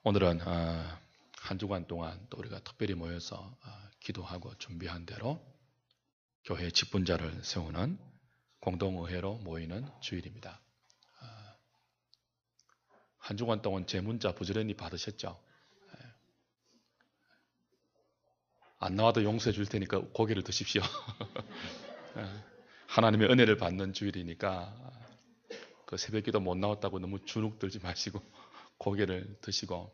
오늘은 한 주간 동안 또 우리가 특별히 모여서 기도하고 준비한 대로 교회 직분자를 세우는 공동의회로 모이는 주일입니다. 한 주간 동안 제 문자 부지런히 받으셨죠? 안 나와도 용서해 줄 테니까 고개를 드십시오. 하나님의 은혜를 받는 주일이니까 그 새벽기도 못 나왔다고 너무 주눅 들지 마시고 고개를 드시고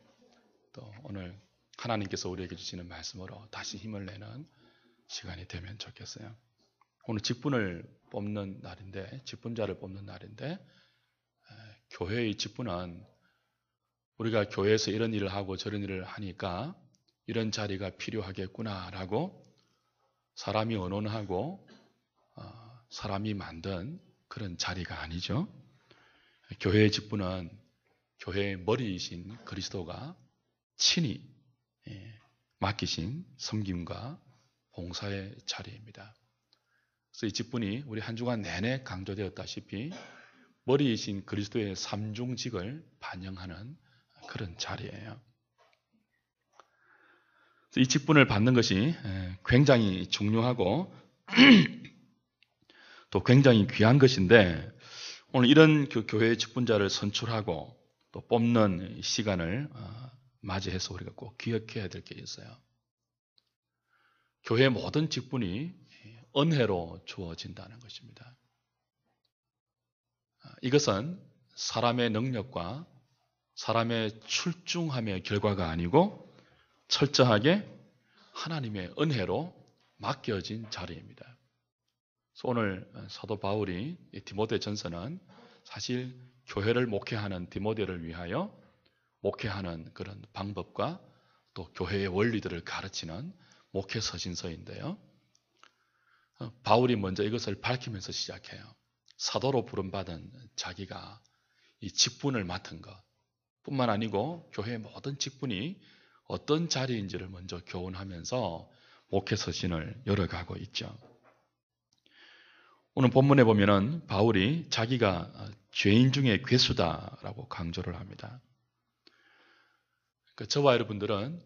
또 오늘 하나님께서 우리에게 주시는 말씀으로 다시 힘을 내는 시간이 되면 좋겠어요. 오늘 직분을 뽑는 날인데, 직분자를 뽑는 날인데, 교회의 직분은 우리가 교회에서 이런 일을 하고 저런 일을 하니까 이런 자리가 필요하겠구나라고 사람이 언론하고 사람이 만든 그런 자리가 아니죠. 교회의 직분은 교회의 머리이신 그리스도가 친히 맡기신 섬김과 봉사의 자리입니다. 그래서 이 직분이 우리 한 주간 내내 강조되었다시피 머리이신 그리스도의 삼중직을 반영하는 그런 자리예요. 이 직분을 받는 것이 굉장히 중요하고 또 굉장히 귀한 것인데 오늘 이런 교회의 직분자를 선출하고 또 뽑는 시간을 맞이해서 우리가 꼭 기억해야 될 게 있어요. 교회의 모든 직분이 은혜로 주어진다는 것입니다. 이것은 사람의 능력과 사람의 출중함의 결과가 아니고 철저하게 하나님의 은혜로 맡겨진 자리입니다. 그래서 오늘 사도 바울이 디모데전서는 사실 교회를 목회하는 디모데를 위하여 목회하는 그런 방법과 또 교회의 원리들을 가르치는 목회 서신서인데요. 바울이 먼저 이것을 밝히면서 시작해요. 사도로 부름받은 자기가 이 직분을 맡은 것 뿐만 아니고 교회의 모든 직분이 어떤 자리인지를 먼저 교훈하면서 목회 서신을 열어가고 있죠. 오늘 본문에 보면은 바울이 자기가 죄인 중에 괴수다라고 강조를 합니다. 그러니까 저와 여러분들은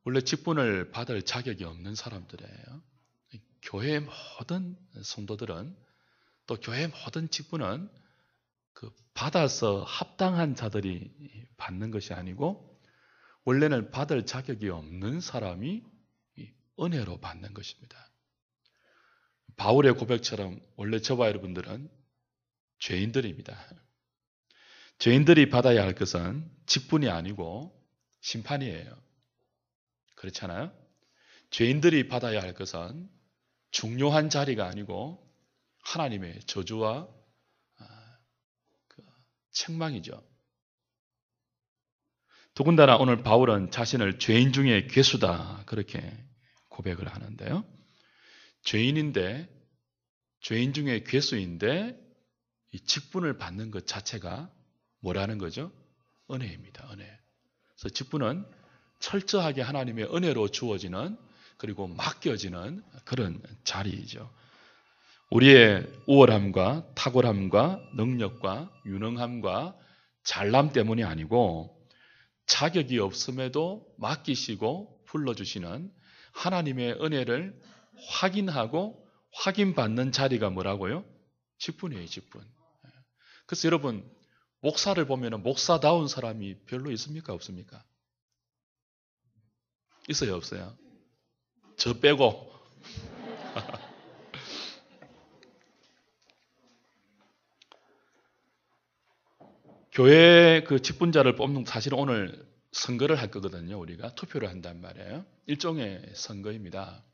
원래 직분을 받을 자격이 없는 사람들이에요. 교회의 모든 성도들은 또 교회의 모든 직분은 받아서 합당한 자들이 받는 것이 아니고 원래는 받을 자격이 없는 사람이 은혜로 받는 것입니다. 바울의 고백처럼 원래 저와 여러분들은 죄인들입니다. 죄인들이 받아야 할 것은 직분이 아니고 심판이에요. 그렇잖아요? 죄인들이 받아야 할 것은 중요한 자리가 아니고 하나님의 저주와 책망이죠. 더군다나 오늘 바울은 자신을 죄인 중에 괴수다 그렇게 고백을 하는데요. 죄인인데 죄인 중에 괴수인데 이 직분을 받는 것 자체가 뭐라는 거죠? 은혜입니다. 은혜. 그래서 직분은 철저하게 하나님의 은혜로 주어지는 그리고 맡겨지는 그런 자리이죠. 우리의 우월함과 탁월함과 능력과 유능함과 잘남 때문이 아니고 자격이 없음에도 맡기시고 불러주시는 하나님의 은혜를 확인하고 확인받는 자리가 뭐라고요? 직분이에요, 직분. 그래서 여러분, 목사를 보면 목사다운 사람이 별로 있습니까? 없습니까? 있어요, 없어요? 저 빼고. 교회 그 직분자를 뽑는 사실은 오늘 선거를 할 거거든요. 우리가 투표를 한단 말이에요. 일종의 선거입니다.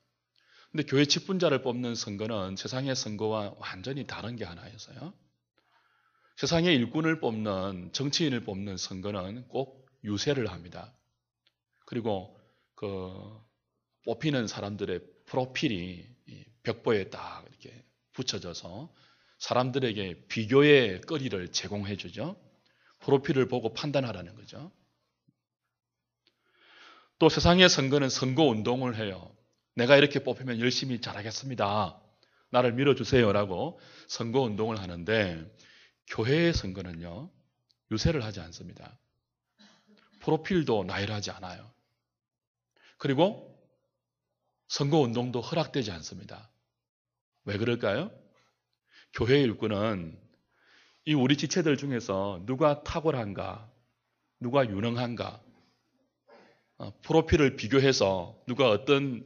근데 교회 직분자를 뽑는 선거는 세상의 선거와 완전히 다른 게 하나 있어요. 세상의 일꾼을 뽑는 정치인을 뽑는 선거는 꼭 유세를 합니다. 그리고 뽑히는 사람들의 프로필이 벽보에 딱 이렇게 붙여져서 사람들에게 비교의 거리를 제공해 주죠. 프로필을 보고 판단하라는 거죠. 또 세상의 선거는 선거운동을 해요. 내가 이렇게 뽑히면 열심히 잘하겠습니다. 나를 밀어주세요라고 선거운동을 하는데 교회의 선거는요. 유세를 하지 않습니다. 프로필도 나열하지 않아요. 그리고 선거운동도 허락되지 않습니다. 왜 그럴까요? 교회 일꾼은 이 우리 지체들 중에서 누가 탁월한가, 누가 유능한가, 프로필을 비교해서 누가 어떤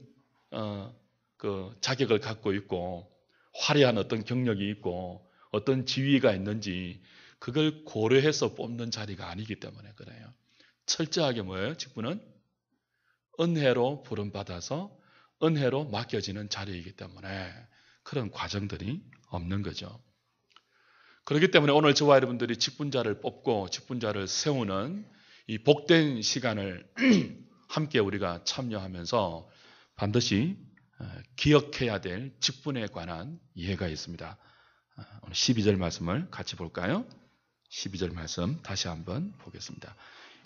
그 자격을 갖고 있고 화려한 어떤 경력이 있고 어떤 지위가 있는지 그걸 고려해서 뽑는 자리가 아니기 때문에 그래요. 철저하게 뭐예요? 직분은 은혜로 부름받아서 은혜로 맡겨지는 자리이기 때문에 그런 과정들이 없는 거죠. 그렇기 때문에 오늘 저와 여러분들이 직분자를 뽑고 직분자를 세우는 이 복된 시간을 함께 우리가 참여하면서 반드시 기억해야 될 직분에 관한 이해가 있습니다. 오늘 12절 말씀을 같이 볼까요? 12절 말씀 다시 한번 보겠습니다.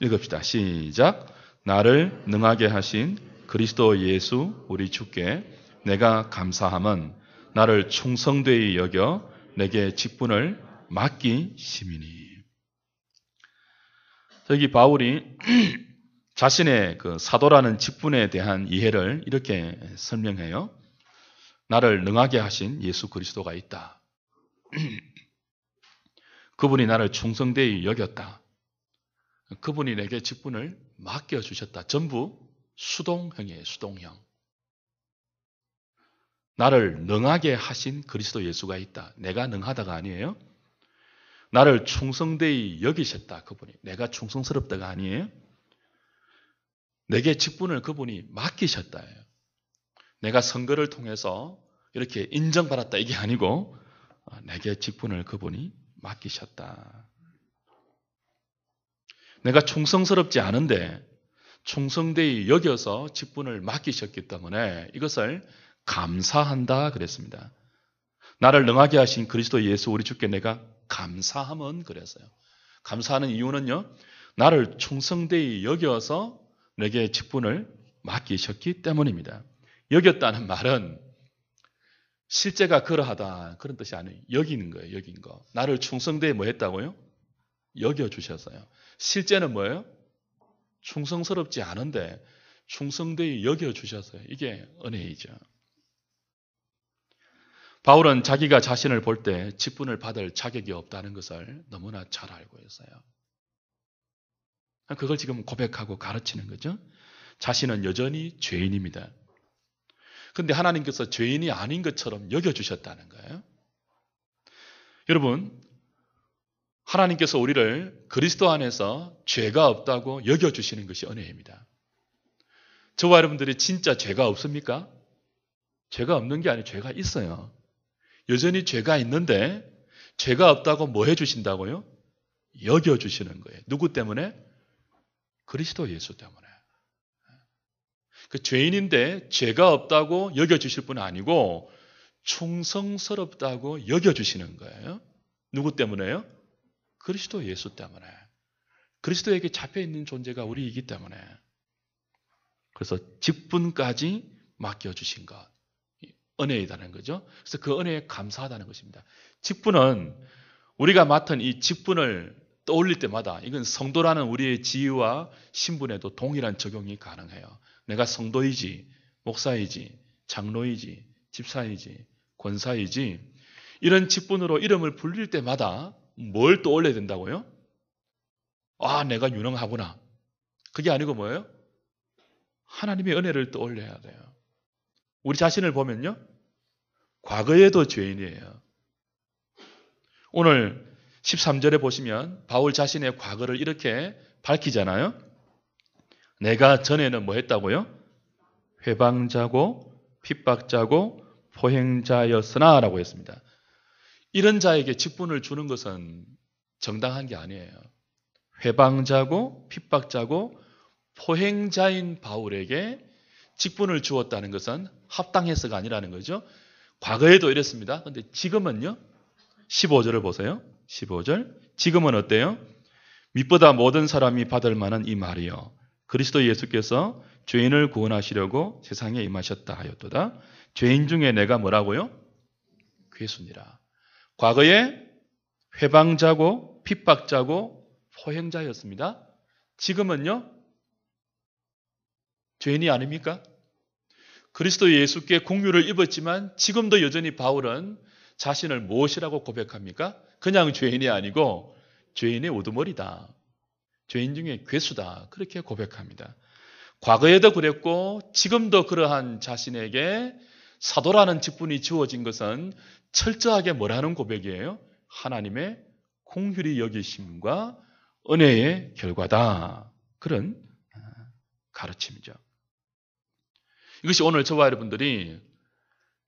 읽읍시다. 시작. 나를 능하게 하신 그리스도 예수 우리 주께 내가 감사함은 나를 충성되이 여겨 내게 직분을 맡기심이니. 여기 바울이 자신의 그 사도라는 직분에 대한 이해를 이렇게 설명해요. 나를 능하게 하신 예수 그리스도가 있다. 그분이 나를 충성되이 여겼다. 그분이 내게 직분을 맡겨주셨다. 전부 수동형이에요. 수동형. 나를 능하게 하신 그리스도 예수가 있다. 내가 능하다가 아니에요. 나를 충성되이 여기셨다. 그분이. 내가 충성스럽다가 아니에요. 내게 직분을 그분이 맡기셨다예요. 내가 선거를 통해서 이렇게 인정받았다 이게 아니고 내게 직분을 그분이 맡기셨다. 내가 충성스럽지 않은데 충성되이 여겨서 직분을 맡기셨기 때문에 이것을 감사한다 그랬습니다. 나를 능하게 하신 그리스도 예수 우리 주께 내가 감사함은 그랬어요. 감사하는 이유는요. 나를 충성되이 여겨서 내게 직분을 맡기셨기 때문입니다. 여겼다는 말은 실제가 그러하다 그런 뜻이 아니에요. 여기는 거예요. 여긴 거. 나를 충성되이 뭐 했다고요? 여겨주셨어요. 실제는 뭐예요? 충성스럽지 않은데 충성되이 여겨주셨어요. 이게 은혜이죠. 바울은 자기가 자신을 볼 때 직분을 받을 자격이 없다는 것을 너무나 잘 알고 있어요. 그걸 지금 고백하고 가르치는 거죠. 자신은 여전히 죄인입니다. 그런데 하나님께서 죄인이 아닌 것처럼 여겨주셨다는 거예요. 여러분, 하나님께서 우리를 그리스도 안에서 죄가 없다고 여겨주시는 것이 은혜입니다. 저와 여러분들이 진짜 죄가 없습니까? 죄가 없는 게 아니고 죄가 있어요. 여전히 죄가 있는데 죄가 없다고 뭐 해주신다고요? 여겨주시는 거예요. 누구 때문에? 그리스도 예수 때문에. 그 죄인인데 죄가 없다고 여겨주실 분은 아니고 충성스럽다고 여겨주시는 거예요. 누구 때문에요? 그리스도 예수 때문에. 그리스도에게 잡혀있는 존재가 우리이기 때문에. 그래서 직분까지 맡겨주신 것. 은혜이다는 거죠. 그래서 그 은혜에 감사하다는 것입니다. 직분은 우리가 맡은 이 직분을 떠올릴 때마다 이건 성도라는 우리의 지위와 신분에도 동일한 적용이 가능해요. 내가 성도이지, 목사이지, 장로이지, 집사이지, 권사이지 이런 직분으로 이름을 불릴 때마다 뭘 떠올려야 된다고요? 아, 내가 유능하구나. 그게 아니고 뭐예요? 하나님의 은혜를 떠올려야 돼요. 우리 자신을 보면요. 과거에도 죄인이에요. 오늘 13절에 보시면 바울 자신의 과거를 이렇게 밝히잖아요. 내가 전에는 뭐 했다고요? 회방자고 핍박자고 포행자였으나 라고 했습니다. 이런 자에게 직분을 주는 것은 정당한 게 아니에요. 회방자고 핍박자고 포행자인 바울에게 직분을 주었다는 것은 합당해서가 아니라는 거죠. 과거에도 이랬습니다. 그런데 지금은요. 15절을 보세요. 15절. 지금은 어때요? 밑보다 모든 사람이 받을 만한 이 말이요. 그리스도 예수께서 죄인을 구원하시려고 세상에 임하셨다 하였도다. 죄인 중에 내가 뭐라고요? 괴수니라. 과거에 회방자고 핍박자고 포행자였습니다. 지금은요? 죄인이 아닙니까? 그리스도 예수께 공유를 입었지만 지금도 여전히 바울은 자신을 무엇이라고 고백합니까? 그냥 죄인이 아니고 죄인의 우두머리다. 죄인 중에 괴수다. 그렇게 고백합니다. 과거에도 그랬고 지금도 그러한 자신에게 사도라는 직분이 주어진 것은 철저하게 뭐라는 고백이에요? 하나님의 공휼히 여기심과 은혜의 결과다. 그런 가르침이죠. 이것이 오늘 저와 여러분들이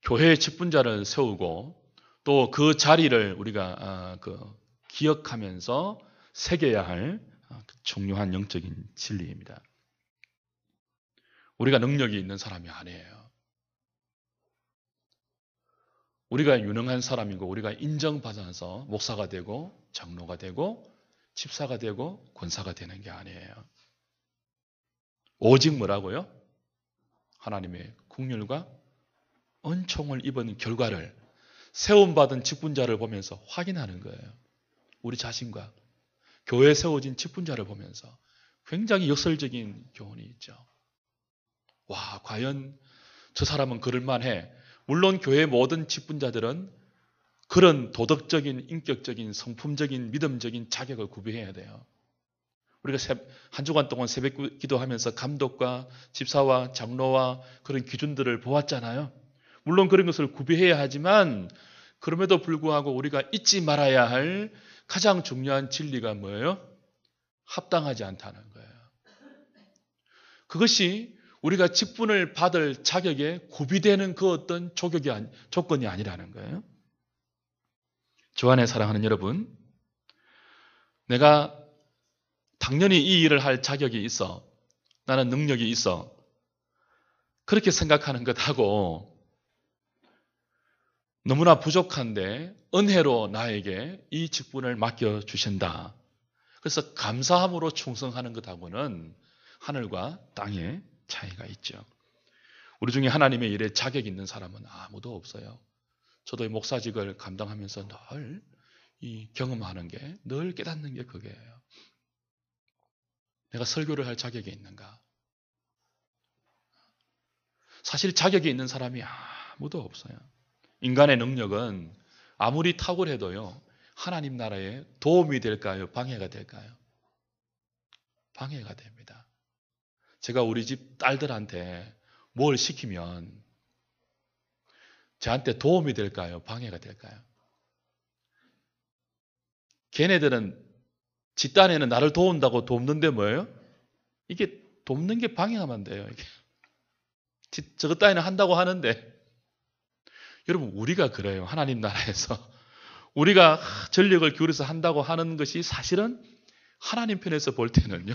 교회의 직분자를 세우고 또 그 자리를 우리가 기억하면서 새겨야 할 중요한 영적인 진리입니다. 우리가 능력이 있는 사람이 아니에요. 우리가 유능한 사람이고 우리가 인정받아서 목사가 되고 장로가 되고 집사가 되고 권사가 되는 게 아니에요. 오직 뭐라고요? 하나님의 긍휼과 은총을 입은 결과를 세움받은 직분자를 보면서 확인하는 거예요. 우리 자신과 교회에 세워진 직분자를 보면서 굉장히 역설적인 교훈이 있죠. 와, 과연 저 사람은 그럴만해. 물론 교회의 모든 직분자들은 그런 도덕적인, 인격적인, 성품적인, 믿음적인 자격을 구비해야 돼요. 우리가 한 주간 동안 새벽 기도하면서 감독과 집사와 장로와 그런 기준들을 보았잖아요. 물론 그런 것을 구비해야 하지만 그럼에도 불구하고 우리가 잊지 말아야 할 가장 중요한 진리가 뭐예요? 합당하지 않다는 거예요. 그것이 우리가 직분을 받을 자격에 구비되는 그 어떤 조건이 아니라는 거예요. 주 안에 사랑하는 여러분, 내가 당연히 이 일을 할 자격이 있어, 나는 능력이 있어, 그렇게 생각하는 것하고 너무나 부족한데 은혜로 나에게 이 직분을 맡겨주신다. 그래서 감사함으로 충성하는 것하고는 하늘과 땅의 차이가 있죠. 우리 중에 하나님의 일에 자격 있는 사람은 아무도 없어요. 저도 이 목사직을 감당하면서 늘 이 경험하는 게, 늘 깨닫는 게 그게예요. 내가 설교를 할 자격이 있는가? 사실 자격이 있는 사람이 아무도 없어요. 인간의 능력은 아무리 탁월해도요, 하나님 나라에 도움이 될까요? 방해가 될까요? 방해가 됩니다. 제가 우리 집 딸들한테 뭘 시키면 저한테 도움이 될까요? 방해가 될까요? 걔네들은 지 딴에는 나를 도운다고 돕는데 뭐예요? 이게 돕는 게 방해하면 돼요. 이게. 저거 따위는 한다고 하는데 여러분 우리가 그래요. 하나님 나라에서 우리가 전력을 기울여서 한다고 하는 것이 사실은 하나님 편에서 볼 때는요.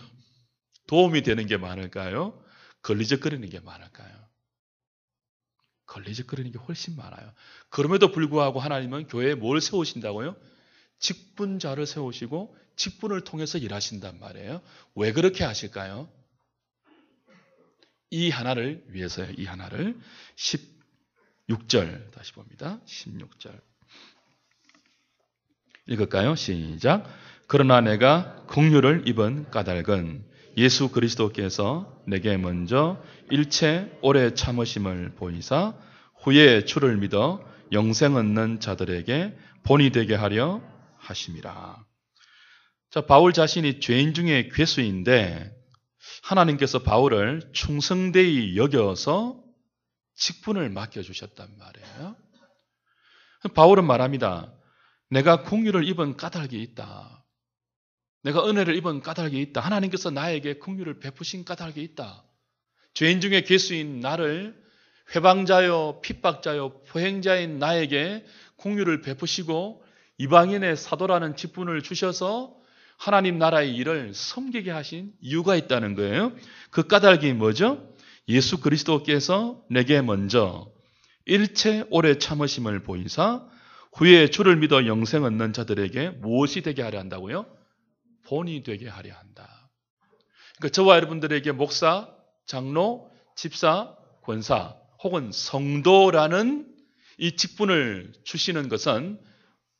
도움이 되는 게 많을까요? 걸리적거리는 게 많을까요? 걸리적거리는 게 훨씬 많아요. 그럼에도 불구하고 하나님은 교회에 뭘 세우신다고요? 직분자를 세우시고 직분을 통해서 일하신단 말이에요. 왜 그렇게 하실까요? 이 하나를 위해서요. 이 하나를 16절 다시 봅니다. 16절 읽을까요? 시작. 그러나 내가 긍휼을 입은 까닭은 예수 그리스도께서 내게 먼저 일체 오래 참으심을 보이사 후에 주를 믿어 영생 얻는 자들에게 본이 되게 하려 하심이라. 자, 바울 자신이 죄인 중에 괴수인데 하나님께서 바울을 충성되이 여겨서 직분을 맡겨주셨단 말이에요. 바울은 말합니다. 내가 긍휼을 입은 까닭이 있다. 내가 은혜를 입은 까닭이 있다. 하나님께서 나에게 긍휼을 베푸신 까닭이 있다. 죄인 중에 괴수인 나를 회방자요, 핍박자요, 포행자인 나에게 긍휼을 베푸시고 이방인의 사도라는 직분을 주셔서 하나님 나라의 일을 섬기게 하신 이유가 있다는 거예요. 그 까닭이 뭐죠? 예수 그리스도께서 내게 먼저 일체 오래 참으심을 보이사 후에 주를 믿어 영생 얻는 자들에게 무엇이 되게 하려 한다고요? 본이 되게 하려 한다. 그러니까 저와 여러분들에게 목사, 장로, 집사, 권사 혹은 성도라는 이 직분을 주시는 것은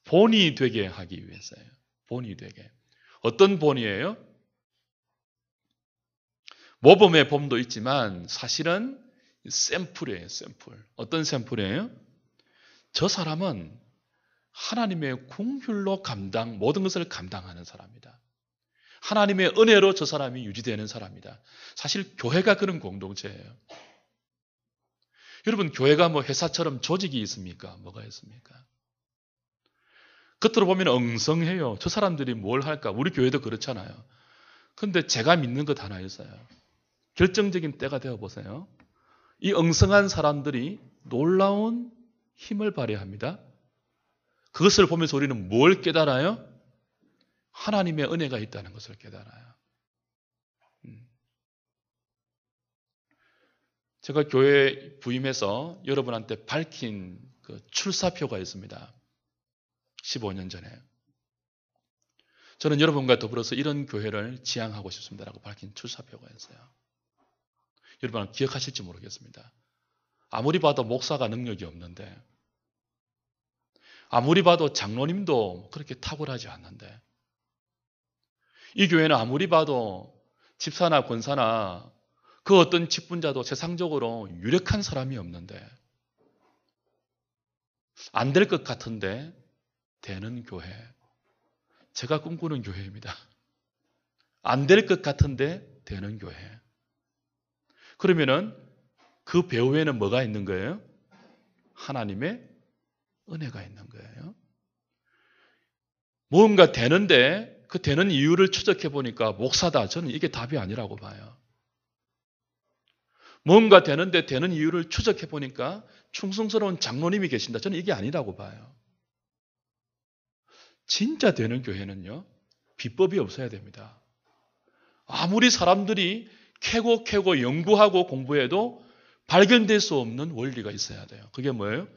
본이 되게 하기 위해서예요. 본이 되게. 어떤 본이에요? 모범의 봄도 있지만 사실은 샘플이에요, 샘플. 어떤 샘플이에요? 저 사람은 하나님의 긍휼로 모든 것을 감당하는 사람이다. 하나님의 은혜로 저 사람이 유지되는 사람이다. 사실 교회가 그런 공동체예요. 여러분, 교회가 뭐 회사처럼 조직이 있습니까? 뭐가 있습니까? 겉으로 보면 엉성해요. 저 사람들이 뭘 할까? 우리 교회도 그렇잖아요. 그런데 제가 믿는 것 하나 있어요. 결정적인 때가 되어보세요. 이 엉성한 사람들이 놀라운 힘을 발휘합니다. 그것을 보면서 우리는 뭘 깨달아요? 하나님의 은혜가 있다는 것을 깨달아요. 제가 교회 부임해서 여러분한테 밝힌 그 출사표가 있습니다. 15년 전에. 저는 여러분과 더불어서 이런 교회를 지향하고 싶습니다라고 밝힌 출사표가 있어요. 여러분 기억하실지 모르겠습니다. 아무리 봐도 목사가 능력이 없는데, 아무리 봐도 장로님도 그렇게 탁월하지 않는데, 이 교회는 아무리 봐도 집사나 권사나 그 어떤 직분자도 세상적으로 유력한 사람이 없는데, 안 될 것 같은데 되는 교회. 제가 꿈꾸는 교회입니다. 안 될 것 같은데 되는 교회. 그러면은 그 배후에는 뭐가 있는 거예요? 하나님의 은혜가 있는 거예요. 뭔가 되는데 그 되는 이유를 추적해 보니까 목사다. 저는 이게 답이 아니라고 봐요. 뭔가 되는데 되는 이유를 추적해 보니까 충성스러운 장로님이 계신다. 저는 이게 아니라고 봐요. 진짜 되는 교회는요, 비법이 없어야 됩니다. 아무리 사람들이 캐고 연구하고 공부해도 발견될 수 없는 원리가 있어야 돼요. 그게 뭐예요?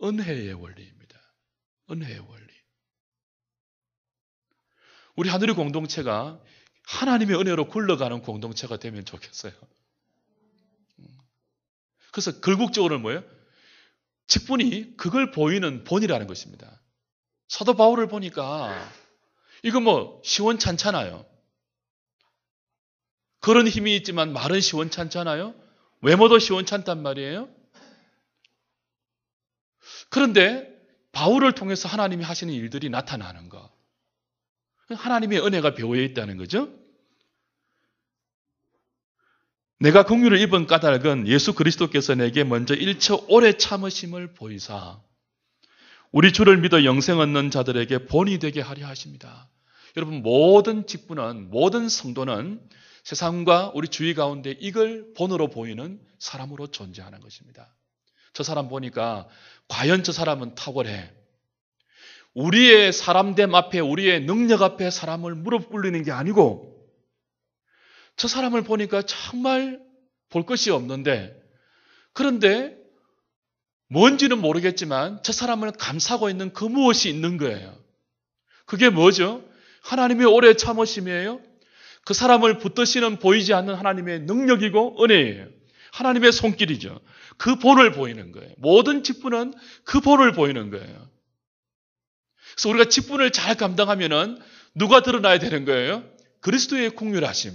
은혜의 원리입니다. 은혜의 원리. 우리 하늘의 공동체가 하나님의 은혜로 굴러가는 공동체가 되면 좋겠어요. 그래서 결국적으로는 뭐예요? 직분이 그걸 보이는 본이라는 것입니다. 사도 바울을 보니까 이거 뭐 시원찮잖아요. 그런 힘이 있지만 말은 시원찮잖아요. 외모도 시원찮단 말이에요. 그런데 바울을 통해서 하나님이 하시는 일들이 나타나는 거. 하나님의 은혜가 배후에 있다는 거죠. 내가 긍휼을 입은 까닭은 예수 그리스도께서 내게 먼저 일처 오래 참으심을 보이사 우리 주를 믿어 영생 얻는 자들에게 본이 되게 하려 하십니다. 여러분, 모든 직분은, 모든 성도는 세상과 우리 주위 가운데 이걸 본으로 보이는 사람으로 존재하는 것입니다. 저 사람 보니까 과연 저 사람은 탁월해. 우리의 사람됨 앞에, 우리의 능력 앞에 사람을 무릎 꿇리는 게 아니고, 저 사람을 보니까 정말 볼 것이 없는데, 그런데 뭔지는 모르겠지만 저 사람을 감싸고 있는 그 무엇이 있는 거예요. 그게 뭐죠? 하나님의 오래 참으심이에요. 그 사람을 붙드시는 보이지 않는 하나님의 능력이고 은혜예요. 하나님의 손길이죠. 그 본을 보이는 거예요. 모든 직분은 그 본을 보이는 거예요. 그래서 우리가 직분을 잘 감당하면은 누가 드러나야 되는 거예요? 그리스도의 긍휼하심,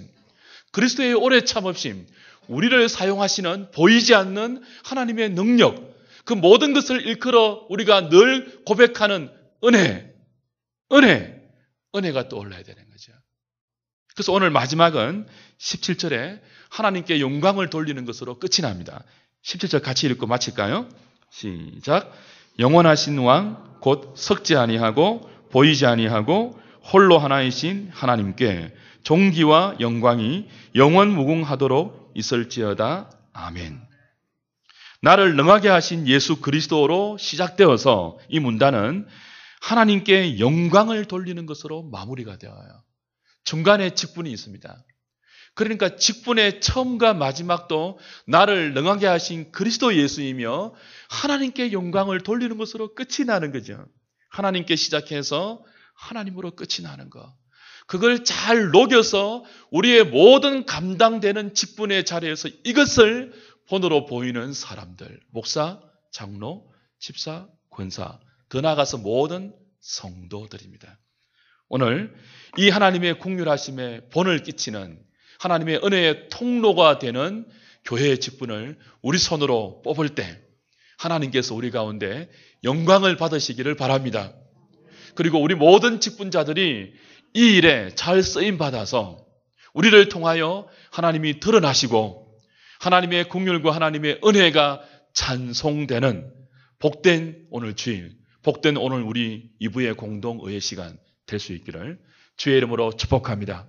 그리스도의 오래 참으심, 우리를 사용하시는 보이지 않는 하나님의 능력, 그 모든 것을 일컬어 우리가 늘 고백하는 은혜가 떠올라야 되는 거죠. 그래서 오늘 마지막은 17절에 하나님께 영광을 돌리는 것으로 끝이 납니다. 17절 같이 읽고 마칠까요? 시작. 영원하신 왕 곧 섞지 아니하고 보이지 아니하고 홀로 하나이신 하나님께 존귀와 영광이 영원 무궁하도록 있을지어다. 아멘. 나를 능하게 하신 예수 그리스도로 시작되어서 이 문단은 하나님께 영광을 돌리는 것으로 마무리가 되어요. 중간에 직분이 있습니다. 그러니까 직분의 처음과 마지막도 나를 능하게 하신 그리스도 예수이며 하나님께 영광을 돌리는 것으로 끝이 나는 거죠. 하나님께 시작해서 하나님으로 끝이 나는 거. 그걸 잘 녹여서 우리의 모든 감당되는 직분의 자리에서 이것을 본으로 보이는 사람들, 목사, 장로, 집사, 권사, 더 나아가서 모든 성도들입니다. 오늘 이 하나님의 긍휼하심에 본을 끼치는 하나님의 은혜의 통로가 되는 교회의 직분을 우리 손으로 뽑을 때 하나님께서 우리 가운데 영광을 받으시기를 바랍니다. 그리고 우리 모든 직분자들이 이 일에 잘 쓰임 받아서 우리를 통하여 하나님이 드러나시고 하나님의 긍휼과 하나님의 은혜가 찬송되는 복된 오늘 주일, 복된 오늘 우리 2부의 공동의회 시간 될 수 있기를 주의 이름으로 축복합니다.